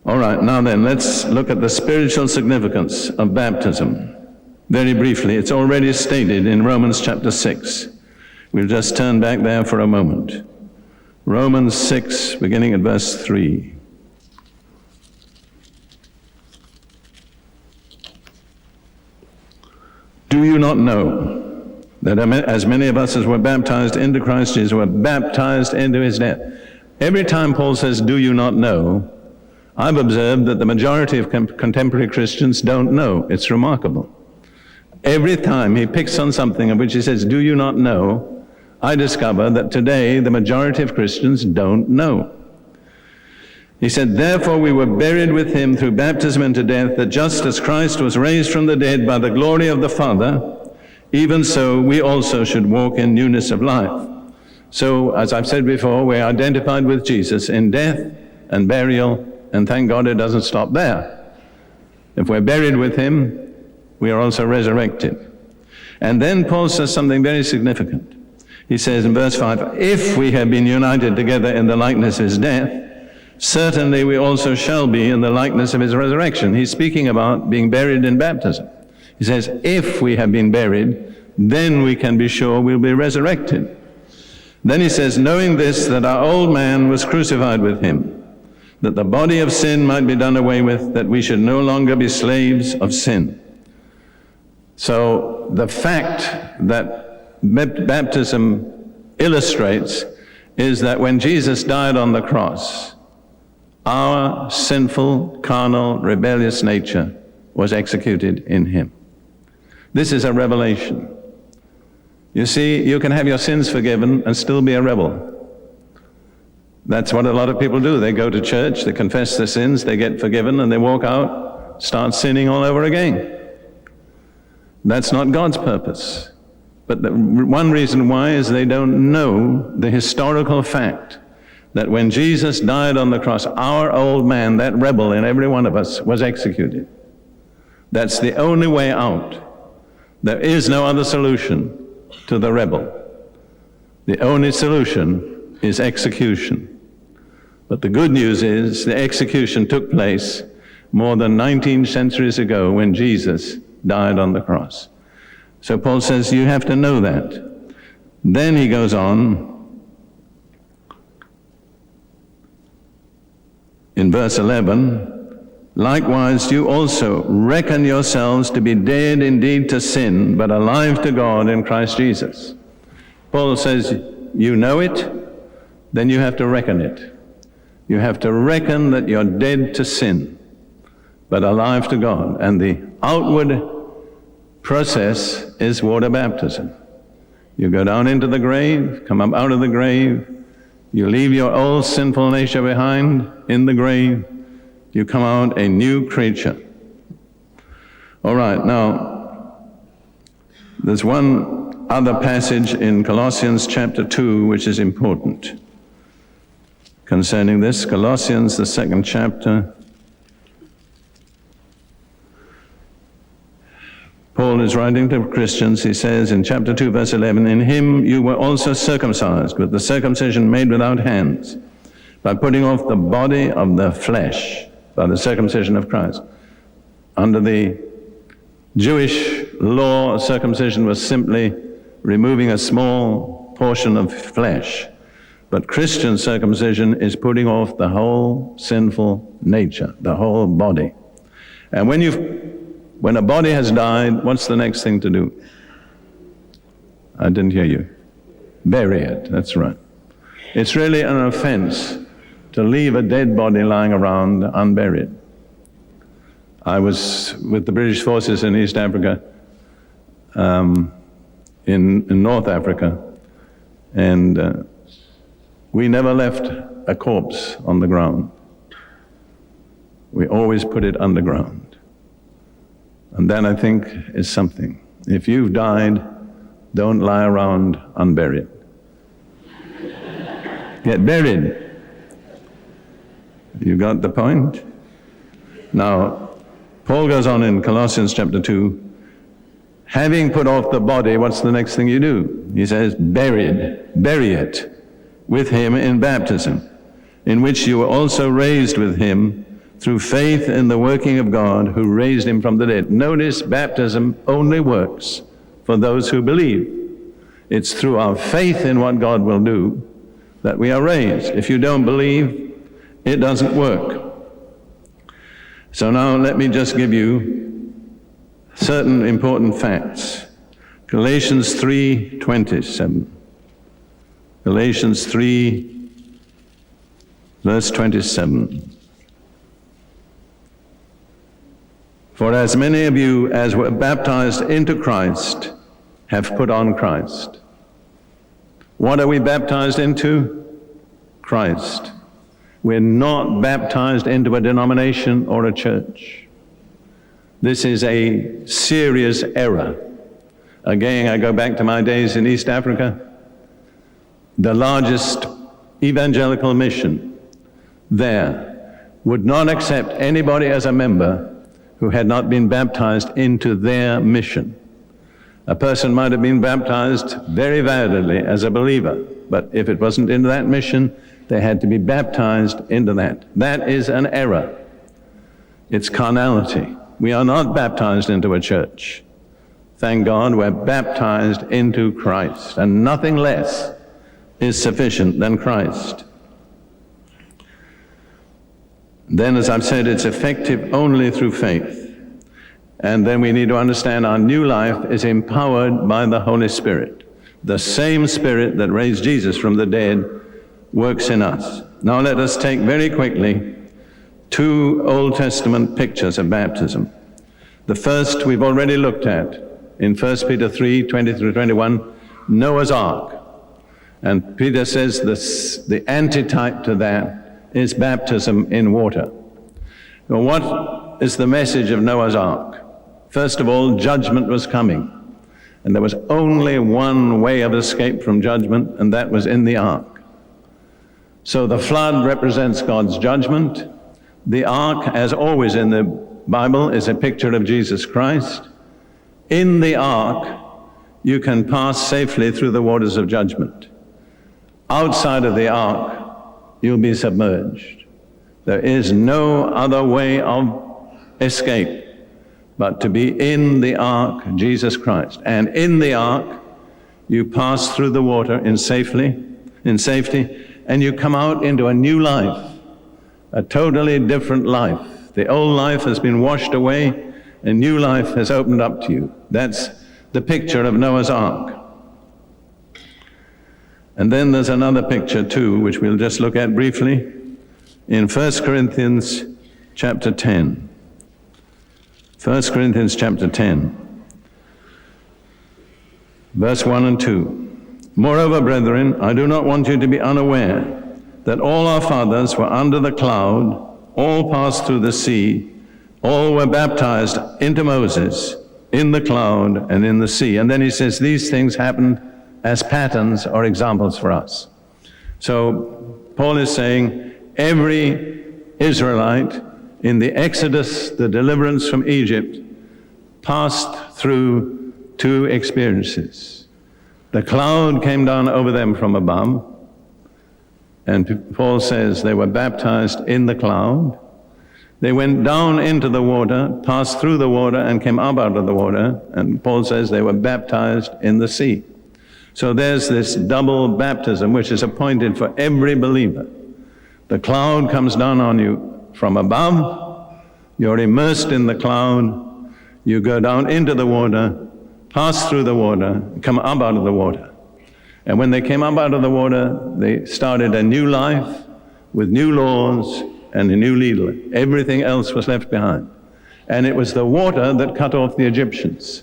All right, now then, let's look at the spiritual significance of baptism. Very briefly, it's already stated in Romans chapter 6. We'll just turn back there for a moment. Romans 6, beginning at verse 3. Do you not know that as many of us as were baptized into Christ Jesus were baptized into his death? Every time Paul says, do you not know, I've observed that the majority of contemporary Christians don't know. It's remarkable. Every time he picks on something of which he says, do you not know, I discover that today the majority of Christians don't know. He said, therefore we were buried with him through baptism into death, that just as Christ was raised from the dead by the glory of the Father, even so we also should walk in newness of life. So, as I've said before, we're identified with Jesus in death and burial, and thank God it doesn't stop there. If we're buried with him, we are also resurrected. And then Paul says something very significant. He says in verse 5, if we have been united together in the likeness of his death, certainly we also shall be in the likeness of his resurrection. He's speaking about being buried in baptism. He says, if we have been buried, then we can be sure we'll be resurrected. Then he says, knowing this, that our old man was crucified with him, that the body of sin might be done away with, that we should no longer be slaves of sin. So the fact that baptism illustrates is that when Jesus died on the cross, our sinful, carnal, rebellious nature was executed in him. This is a revelation. You see, you can have your sins forgiven and still be a rebel. That's what a lot of people do. They go to church, they confess their sins, they get forgiven, and they walk out, start sinning all over again. That's not God's purpose. But the one reason why is they don't know the historical fact that when Jesus died on the cross, our old man, that rebel in every one of us, was executed. That's the only way out. There is no other solution to the rebel. The only solution is execution. But the good news is the execution took place more than 19 centuries ago when Jesus died on the cross. So Paul says you have to know that. Then he goes on in verse 11, likewise you also reckon yourselves to be dead indeed to sin, but alive to God in Christ Jesus. Paul says you know it, then you have to reckon it. You have to reckon that you're dead to sin, but alive to God. And the outward process is water baptism. You go down into the grave, come up out of the grave, you leave your old sinful nature behind in the grave, you come out a new creature. All right, now, there's one other passage in Colossians chapter 2 which is important concerning this. Colossians, the 2nd chapter. Paul is writing to Christians. He says in chapter 2, verse 11, in him you were also circumcised with the circumcision made without hands, by putting off the body of the flesh, by the circumcision of Christ. Under the Jewish law, circumcision was simply removing a small portion of flesh. But Christian circumcision is putting off the whole sinful nature, the whole body. And when a body has died, what's the next thing to do? I didn't hear you. Bury it, that's right. It's really an offense to leave a dead body lying around unburied. I was with the British forces in East Africa, in North Africa, and we never left a corpse on the ground. We always put it underground. And that, I think, is something. If you've died, don't lie around unburied. Get buried. You got the point? Now, Paul goes on in Colossians chapter 2, having put off the body, what's the next thing you do? He says, bury it with him in baptism, in which you were also raised with him through faith in the working of God who raised him from the dead. Notice, baptism only works for those who believe. It's through our faith in what God will do that we are raised. If you don't believe, it doesn't work. So now let me just give you certain important facts. Galatians 3:27. Galatians 3, verse 27. For as many of you as were baptized into Christ have put on Christ. What are we baptized into? Christ. We're not baptized into a denomination or a church. This is a serious error. Again, I go back to my days in East Africa. The largest evangelical mission there would not accept anybody as a member who had not been baptized into their mission. A person might have been baptized very validly as a believer, but if it wasn't into that mission, they had to be baptized into that. That is an error. It's carnality. We are not baptized into a church. Thank God we're baptized into Christ, and nothing less is sufficient than Christ. Then, as I've said, it's effective only through faith. And then we need to understand our new life is empowered by the Holy Spirit. The same Spirit that raised Jesus from the dead works in us. Now let us take very quickly two Old Testament pictures of baptism. The first we've already looked at in 1 Peter 3:20 through 21, Noah's Ark. And Peter says the antitype to that is baptism in water. Well, what is the message of Noah's Ark? First of all, judgment was coming. And there was only one way of escape from judgment, and that was in the ark. So the flood represents God's judgment. The ark, as always in the Bible, is a picture of Jesus Christ. In the ark, you can pass safely through the waters of judgment. Outside of the ark, you'll be submerged. There is no other way of escape but to be in the ark, Jesus Christ. And in the ark, you pass through the water in safety, and you come out into a new life, a totally different life. The old life has been washed away, and new life has opened up to you. That's the picture of Noah's Ark. And then there's another picture too, which we'll just look at briefly, in 1 Corinthians chapter 10. 1 Corinthians chapter 10, verse 1 and 2. Moreover, brethren, I do not want you to be unaware that all our fathers were under the cloud, all passed through the sea, all were baptized into Moses in the cloud and in the sea. And then he says these things happened as patterns or examples for us. So Paul is saying every Israelite in the Exodus, the deliverance from Egypt, passed through two experiences. The cloud came down over them from above, and Paul says they were baptized in the cloud. They went down into the water, passed through the water, and came up out of the water, and Paul says they were baptized in the sea. So there's this double baptism which is appointed for every believer. The cloud comes down on you from above, you're immersed in the cloud, you go down into the water, pass through the water, come up out of the water. And when they came up out of the water, they started a new life with new laws and a new leader. Everything else was left behind. And it was the water that cut off the Egyptians.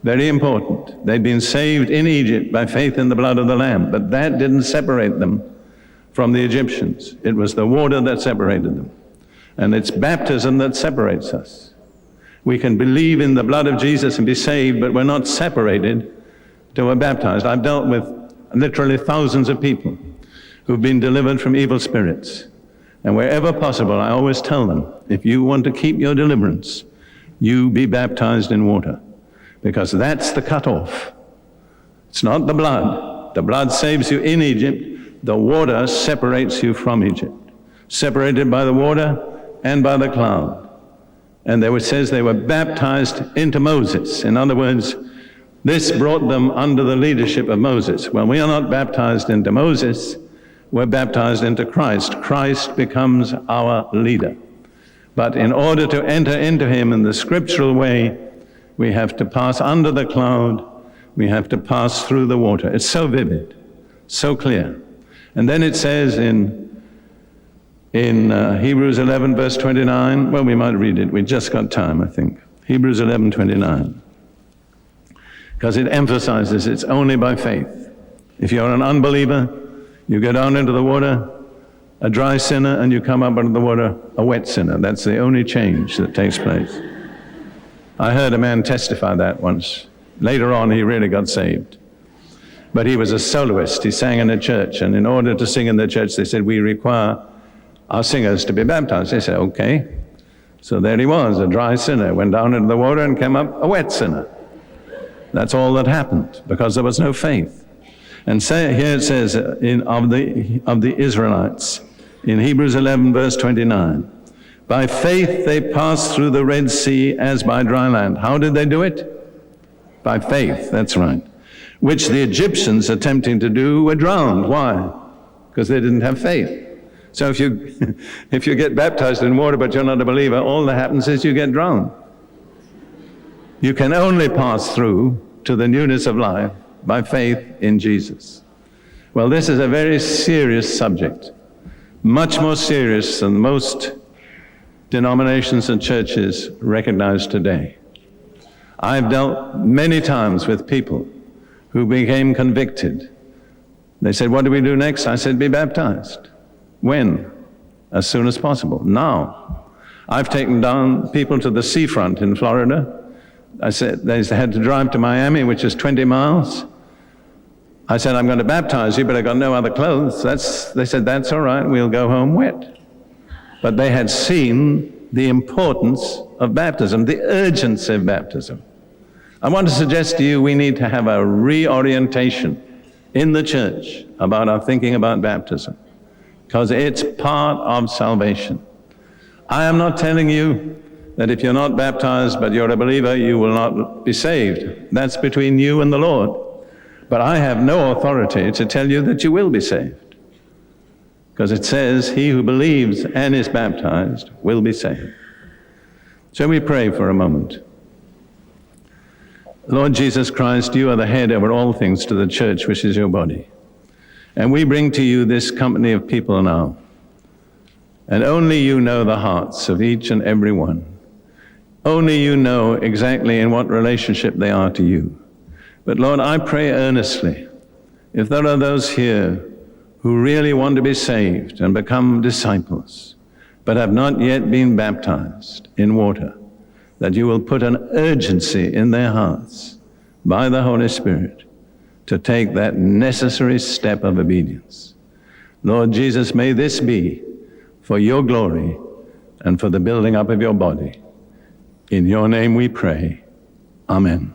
Very important. They'd been saved in Egypt by faith in the blood of the Lamb, but that didn't separate them from the Egyptians. It was the water that separated them. And it's baptism that separates us. We can believe in the blood of Jesus and be saved, but we're not separated till we're baptized. I've dealt with literally thousands of people who've been delivered from evil spirits. And wherever possible, I always tell them, if you want to keep your deliverance, you be baptized in water. Because that's the cutoff. It's not the blood. The blood saves you in Egypt. The water separates you from Egypt. Separated by the water, and by the cloud. And it says they were baptized into Moses. In other words, this brought them under the leadership of Moses. Well, we are not baptized into Moses, we're baptized into Christ. Christ becomes our leader. But in order to enter into him in the scriptural way, we have to pass under the cloud, we have to pass through the water. It's so vivid, so clear. And then it says in Hebrews 11, verse 29, well, we might read it. We just got time, I think. Hebrews 11, 29. Because it emphasizes it's only by faith. If you're an unbeliever, you go down into the water, a dry sinner, and you come up out of the water, a wet sinner. That's the only change that takes place. I heard a man testify that once. Later on, he really got saved. But he was a soloist. He sang in a church, and in order to sing in the church, they said, we require our singers to be baptized. They said, okay. So there he was, a dry sinner, went down into the water and came up a wet sinner. That's all that happened, because there was no faith. And here it says of the Israelites, in Hebrews 11, verse 29, by faith they passed through the Red Sea as by dry land. How did they do it? By faith, that's right. Which the Egyptians attempting to do were drowned. Why? Because they didn't have faith. So if you get baptized in water but you're not a believer, all that happens is you get drowned. You can only pass through to the newness of life by faith in Jesus. Well, this is a very serious subject, much more serious than most denominations and churches recognize today. I've dealt many times with people who became convicted. They said, what do we do next? I said, be baptized. When? As soon as possible. Now. I've taken down people to the seafront in Florida. I said, they had to drive to Miami, which is 20 miles. I said, I'm going to baptize you, but I got no other clothes. They said, that's all right, we'll go home wet. But they had seen the importance of baptism, the urgency of baptism. I want to suggest to you we need to have a reorientation in the church about our thinking about baptism, because it's part of salvation. I am not telling you that if you're not baptized but you're a believer, you will not be saved. That's between you and the Lord. But I have no authority to tell you that you will be saved, because it says, he who believes and is baptized will be saved. Shall we pray for a moment? Lord Jesus Christ, you are the head over all things to the church, which is your body. And we bring to you this company of people now. And only you know the hearts of each and every one. Only you know exactly in what relationship they are to you. But Lord, I pray earnestly, if there are those here who really want to be saved and become disciples, but have not yet been baptized in water, that you will put an urgency in their hearts by the Holy Spirit to take that necessary step of obedience. Lord Jesus, may this be for your glory and for the building up of your body. In your name we pray. Amen.